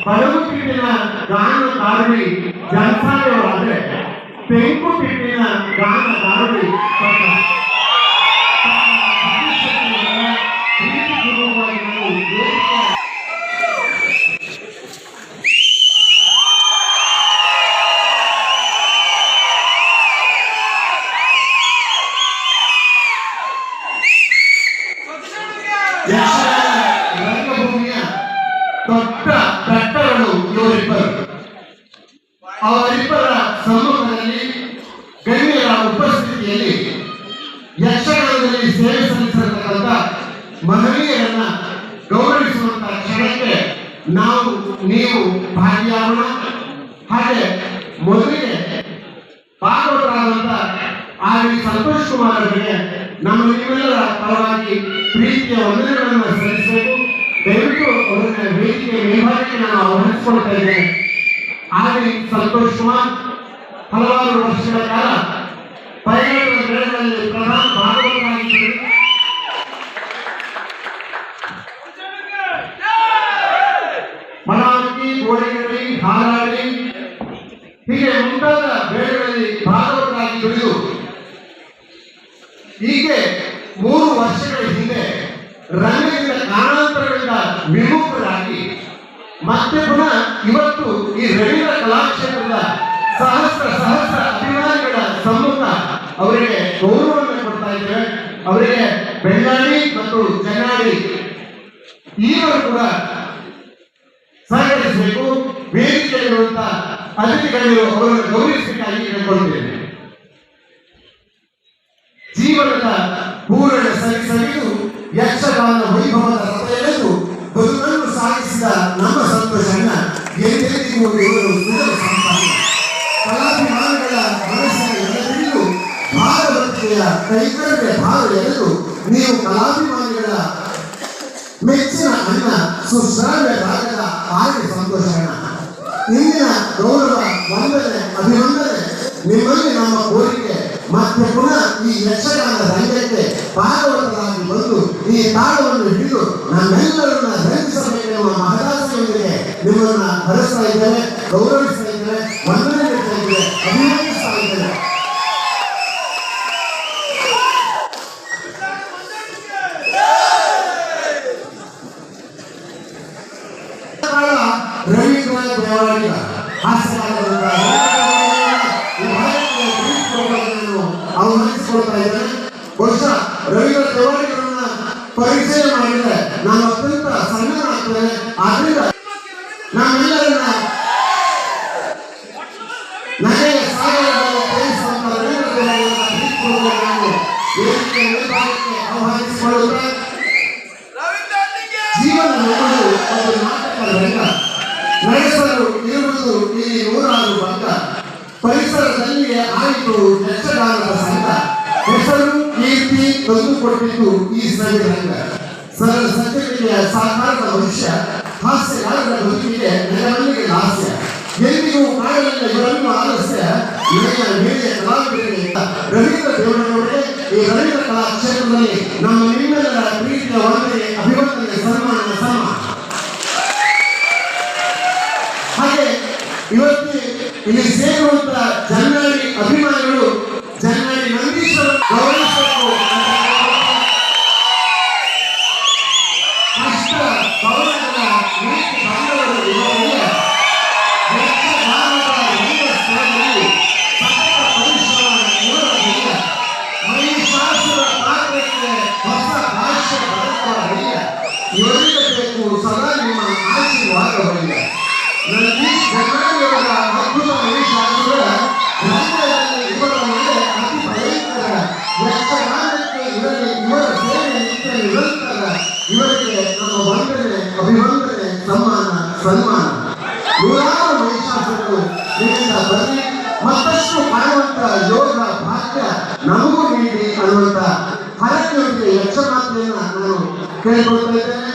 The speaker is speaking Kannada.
ಬಡಗುತಿಟ್ಟಿನ ಗಾನ ದಾರುಡಿ ಜನಸಾಲೆಯವರಾದ್ರೆ ತೆಂಕುತಿಟ್ಟಿನ ಗಾನ ದಾರುಡಿ ರಂಗಭೂಮಿಯ ದೊಡ್ಡ ಕಟ್ಟಗಳು ಇವರಿಬ್ಬರು. ಅವರಿಬ್ಬರ ಸಮ್ಮುಖದಲ್ಲಿ ಗಣ್ಯರ ಉಪಸ್ಥಿತಿಯಲ್ಲಿ ಯಕ್ಷಗಾನದಲ್ಲಿ ಸೇವೆ ಸಲ್ಲಿಸಿರತಕ್ಕಂಥ ಮಹನೀಯರನ್ನ ಗೌರವಿಸುವಂತಹ ಕ್ಷಣಕ್ಕೆ ನೀವು ಭಾಗಿಯಾಗೋಣ. ಹಾಗೆ ಮೊದಲಿಗೆ ಭಾಗವತರಾದಂಥ ಆರ್ ಸಂತೋಷ್ ಕುಮಾರ್ ಅವರಿಗೆ ನಮ್ಮ ನಿಮ್ಮೆಲ್ಲರ ಪರವಾಗಿ ಪ್ರೀತಿಯ ವಂದನೆಗಳನ್ನು ಸಲ್ಲಿಸಬೇಕು. ದಯವಿಟ್ಟು ಅವರನ್ನ ವೇದಿಕೆ ಮೇಲ್ಭಾಗಕ್ಕೆ ನಾನು ಆಹ್ವಾನಿಸಿಕೊಳ್ತಾ ಇದ್ದೇನೆ. ಆರ್ ಸಂತೋಷ್ ಕುಮಾರ್ ಹಲವಾರು ವರ್ಷಗಳ ಕಾಲ ಪೈಲಟ್ ಬೆಳೆಗಳಲ್ಲಿ ಪ್ರಧಾನ ಭಾಗವತರಾಗಿದ್ದರು. ಮಳವಳ್ಳಿ, ಗೋಡೆಗಳಿ, ಹಾರಾಡಿ ಹೀಗೆ ಮುಂತಾದ ಬೇಳೆಗಳಲ್ಲಿ ಭಾಗವತರಾಗಿ ದುಡಿದು ಹೀಗೆ 3 ವರ್ಷಗಳ ಹಿಂದೆ ರಂಗದಿಂದ ಕಾರಣಾಂತರಗಳಿಂದ ವಿಮುಖರಾಗಿ ಮತ್ತೆ ಪುನಃ ಇವತ್ತು ಈ ರವೀಂದ್ರ ಕಲಾಕ್ಷೇತ್ರದ ಸಹಸ್ರ ಅಭಿಮಾನಿಗಳ ಸಮ್ಮುಖ ಅವರಿಗೆ ಗೌರವವನ್ನು ಕೊಡ್ತಾ ಇದ್ದೇವೆ. ಅವರಿಗೆ ಬೆಳ್ಳಾಡಿ ಮತ್ತು ಜನ್ನಾಡಿ ಈಗಲೂ ಕೂಡ ಸಹಕರಿಸಬೇಕು. ವೇದಿಕೆಯಲ್ಲಿರುವಂತಹ ಅತಿಥಿಗಳು ಅವರನ್ನು ಗೌರವಿಸಬೇಕಾಗಿ ಕೇಳಿಕೊಳ್ಳುತ್ತೇವೆ. ಜೀವನದ ಪೂರ್ಣ ಸರಿಸಲಿದ್ದು ಯಕ್ಷಗಾನ ವೈಭವದ ರಥೆಯೆಳೆದು ಬದುಕನ್ನು ಸಾಗಿಸಿದ ನಮ್ಮ ಸಂತೋಷಣ್ಣ ಎಂದೆಂದಿಗೂ ಇವರು ಕಲಾಭಿಮಾನಿಗಳ ಮನಸ್ಸಿನ ಎಳೆದು ಭಾರವತಿಯ ಕೈಕರಡೆ ಭಾವ ಎಳೆದು ನೀವು ಕಲಾಭಿಮಾನಿಗಳ ಮೆಚ್ಚಿನ ಅಣ್ಣ ಸುಶ್ರಾವ್ಯ ರಾಗದ ಆರ್ಯ ಸಂತೋಷಣ್ಣ. ಇಂದಿನ ಗೌರವ ವಂದನೆ ಅಭಿವಂದನೆ ನಿಮ್ಮಲ್ಲಿ ನಮ್ಮ ಕೋರಿಕೆ ಮತ್ತೆ ಪುನಃ ಈ ಯಕ್ಷಗಾನ ರಂಗಕ್ಕೆ ಭಾಗವತರಾಗಿ ಬಂದು ಈ ತಾಳವನ್ನು ಹಿಡಿದು ನಮ್ಮೆಲ್ಲರನ್ನ ರಂಜಿಸಬೇಕೆನ್ನುವ ಮಹದಾಸೆಯೊಂದಿಗೆ ನಿಮ್ಮನ್ನ ಹರಿಸ್ತಾ ಇದ್ದೇವೆ, ಗೌರವಿಸ್ತಾ ಇದ್ದೇವೆ, ವಂದನೆ ನೀಡ್ತಾ ಇದ್ದೇವೆ, ಅಭಿನಂದಿಸ್ತಾ ಇದ್ದೇವೆ. ರವೀಂದ್ರ ದೇವಾಡಿಗ ಆಹ್ವಾನಿಸಿಕೊಳ್ತಾ ಇದ್ದಾರೆ. ಬಹುಶಃ ರವೀಂದ್ರ ದೇವಾಡಿಗರನ್ನ ಪರಿಚಯ ಮಾಡಿದರೆ ನಾನು ಅತ್ಯಂತ ಸಣ್ಣನಾಗ್ತೇನೆ. ಆದ್ರಿಂದ ನಾವೆಲ್ಲರನ್ನ ನನಗೆ ಸಾಗರದಲ್ಲಿ ಪ್ರೇಮಿಸುವಂತ ರವೀಂದ್ರ ದೇವಾಡಿಗರನ್ನು ವೇದಿಕೆ ಮೇಲ್ಭಾಗಕ್ಕೆ ಆಹ್ವಾನಿಸಿಕೊಳ್ಳುತ್ತಾ ಜೀವನ ನೋಡಲು ಒಂದು ನಾಟಕ ರಂಗ ನಡೆಸಲು ಇರುವುದು ಈ 106 ವರ್ಗ ಪರಿಸರದಲ್ಲಿಯೇ ಆಯಿತು ಯಕ್ಷಗಾನದ ಸಂಘ. ಹೆಸರು ಕೀರ್ತಿ ತಂದುಕೊಟ್ಟಿದ್ದು ಈ ಸವಿರಂಗ. ಸರಳ ಸತ್ಯತೆಯ ಸಾಕಾರದ ಭವಿಷ್ಯ, ಹಾಸ್ಯಗಾರರ ಬದುಕಿಗೆ ನೆಲವಲ್ಲಿಗೆ ಹಾಸ್ಯ. ಎಂದಿಗೂ ಕಾಡಲಿಲ್ಲ ಇವರನ್ನು ಆಲಸ್ಯ. ಮೇಲೆಯ ಕಲಾವಿದರಿಗೆ ರವೀಂದ್ರ ದೇವರವರಿಗೆ ಈ ರವೀಂದ್ರ ಕಲಾಕ್ಷೇತ್ರದಲ್ಲಿ ನಮ್ಮ ನಿಮ್ಮೆಲ್ಲರ ಪ್ರೀತಿಯ ವಂದನೆ ಅಭಿವಂದನೆ ಸನ್ಮಾನ ಸಮ. ಹಾಗೆ ಇವತ್ತು ಇಲ್ಲಿ ಸೇರುವಂತ ಜನ್ನಾಡಿ ಅಭಿಮಾನಿಗಳು ಜನ್ನಾಡಿ ನಂದೀಶ್ವರ ಗೌರವಿಸಬೇಕು. ಕಷ್ಟ ಭವನಗಳ ನೀತಿ ಬಂಧಗಳು ಇವರಿಗೆ ಯಕ್ಷಗಾನದ ರಂಗ ಸ್ಥಳದಲ್ಲಿ ಸತತ ಪರಿಶ್ರಮ ಇವರಲ್ಲಿಲ್ಲ. ಮಹಿಷಾಸುರ ಪಾತ್ರಕ್ಕೆ ಹೊಸ ಭಾಷ್ಯ ಬರುತ್ತವರಿಲ್ಲ. ಇವರಿಗೆ ಬೇಕು ಸದಾ ನಿಮ್ಮ ಆಶೀರ್ವಾದವರಿಲ್ಲ. ನಂದೀಶ್ ಜನ್ನಾಡಿಯವರ ಅದ್ಭುತ ಮಹಿಷಾಸುರ ರಂಗದಲ್ಲಿ ಇವರ ಮುಂದೆ ಅತಿ ಭಯಂಕರ. ಯಕ್ಷಗಾನಕ್ಕೆ ಇವರ ಸೇವೆ ನಿತ್ಯ ನಿರಂತರ. ಇವರಿಗೆ ನಮ್ಮ ವಂದನೆ ಅಭಿವಂದನೆ ಸನ್ಮಾನ. 106 ಮಹಿಷಾಸುರರು ನಿಮ್ಮಿಂದ ಬರಲಿ, ಮತ್ತಷ್ಟು ಕಾಣುವಂತ ಯೋಗ ಭಾಗ್ಯ ನಮಗೂ ನೀಡಿ ಅನ್ನುವಂತ ಹರಕೆಯೊಂದಿಗೆ ಯಕ್ಷಗಾನತೆಯನ್ನ ನಾನು ಕೇಳಿಕೊಳ್ತಾ ಇದ್ದೇನೆ.